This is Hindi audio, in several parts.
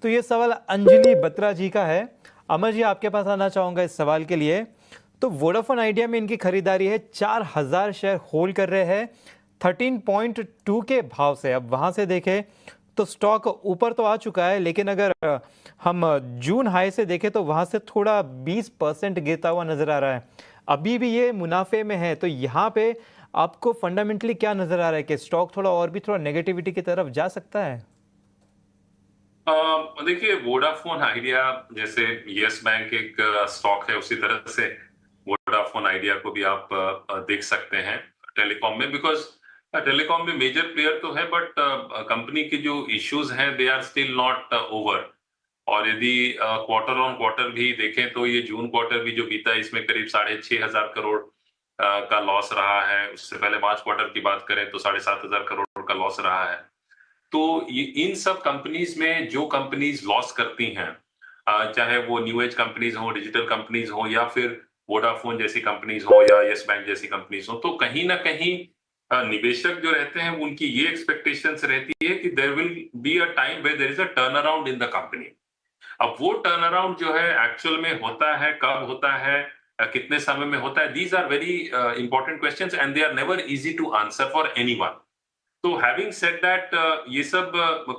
तो ये सवाल अंजलि बत्रा जी का है। अमर जी, आपके पास आना चाहूंगा इस सवाल के लिए। तो वोडाफोन आइडिया में इनकी खरीदारी है, 4000 शेयर होल्ड कर रहे हैं 13.2 के भाव से। अब वहां से देखें तो स्टॉक ऊपर तो आ चुका है, लेकिन अगर हम जून हाई से देखें तो वहां से थोड़ा 20% गिरता हुआ नजर आ रहा है। अभी भी ये मुनाफे में है, तो यहाँ पे आपको फंडामेंटली क्या नजर आ रहा है कि स्टॉक थोड़ा और भी थोड़ा नेगेटिविटी की तरफ जा सकता है? देखिए, वोडाफोन आइडिया जैसे यस बैंक एक स्टॉक है, उसी तरह से वोडाफोन आइडिया को भी आप देख सकते हैं टेलीकॉम में। बिकॉज टेलीकॉम में मेजर प्लेयर तो है, बट कंपनी के जो इश्यूज हैं they are still not over. और यदि क्वार्टर ऑन क्वार्टर भी देखें तो ये जून क्वार्टर भी जो बीता है इसमें करीब 6,500 करोड़ का लॉस रहा है। उससे पहले मार्च क्वार्टर की बात करें तो 7,500 करोड़ का लॉस रहा है। तो ये इन सब कंपनीज में जो कंपनीज लॉस करती हैं, चाहे वो न्यू एज कंपनीज हो, डिजिटल कंपनीज हो, या फिर वोडाफोन जैसी कंपनीज हो, या यस बैंक जैसी कंपनीज हो, तो कहीं ना कहीं निवेशक जो रहते हैं उनकी ये एक्सपेक्टेशंस रहती है कि there will be a time where there is a turn around in the company. अब वो टर्न अराउंड जो है एक्चुअल में होता है, कब होता है, कितने समय में होता है, these are very important questions and they are never easy to answer for anyone. तो हैविंग सेड दैट, ये सब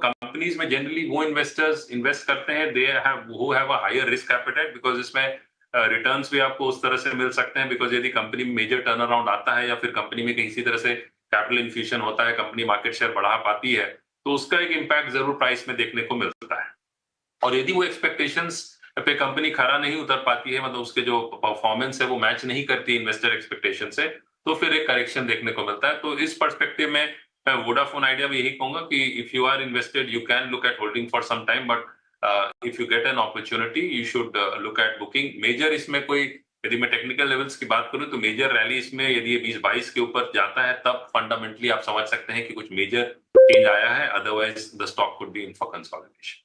कंपनीज में जनरली वो इन्वेस्टर्स इन्वेस्ट करते हैं they have who have a higher risk appetite, because इसमें रिटर्न्स भी आपको उस तरह से मिल सकते हैं। बिकॉज यदि कंपनी में मेजर टर्न अराउंड आता है या फिर कंपनी में किसी तरह से कैपिटल इन्फ्यूजन होता है, कंपनी मार्केट शेयर बढ़ा पाती है, तो उसका एक इम्पैक्ट जरूर प्राइस में देखने को मिलता है। और यदि वो एक्सपेक्टेशंस पे कंपनी खरा नहीं उतर पाती है, मतलब उसके जो परफॉर्मेंस है वो मैच नहीं करती इन्वेस्टर एक्सपेक्टेशन से, तो फिर एक करेक्शन देखने को मिलता है। तो इस पर्सपेक्टिव में मैं वोडाफोन आइडिया में यही कहूंगा कि if you are invested you can look at holding for some time, but if you get an opportunity you should look at booking. Major इसमें कोई, यदि मैं टेक्निकल लेवल्स की बात करूं तो मेजर रैली इसमें यदि ये 20-22 के ऊपर जाता है तब फंडामेंटली आप समझ सकते हैं कि कुछ मेजर चेंज आया है, otherwise the stock could be in for consolidation.